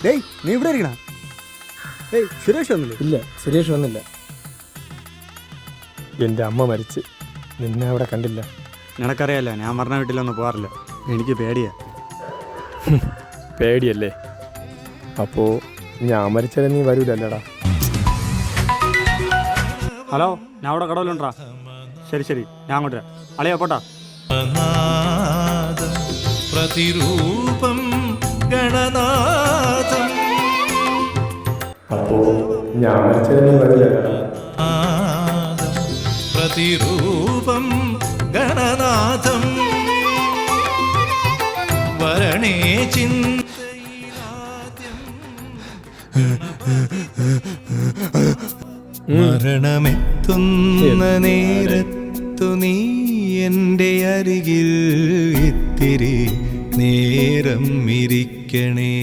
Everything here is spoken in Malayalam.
ഡേയ് നീ ഇവിടെ ഇരിക്കണ? ഏയ് സുരേഷ് വന്നില്ലേ? ഇല്ല, സുരേഷ് വന്നില്ല. എൻ്റെ അമ്മ മരിച്ച്, നിന്നെ അവിടെ കണ്ടില്ല. നിനക്കറിയാലോ ഞാൻ പറഞ്ഞ വീട്ടിലൊന്നും പോകാറില്ല, എനിക്ക് പേടിയാ. പേടിയല്ലേ? അപ്പോൾ ഞാൻ മരിച്ചാലും നീ വരൂലല്ലടാ. ഹലോ, ഞാൻ അവിടെ കടവിലുണ്ടാ. ശരി ശരി, ഞാൻ അങ്ങോട്ട് വരാം. അളിയാ പോട്ടാ. പ്രതിരൂപം ഗണനാഥം. അപ്പോൾ ഞാൻ മരിച്ചാലും നീ വരൂലല്ലടാ. പ്രതിരൂപം ഗണനാഥം വരണേ മരണമെത്തുന്ന നേരത്തു നീ എൻ്റെ അരികിൽ ഇത്തിരി നേരം ഇരിക്കണേ.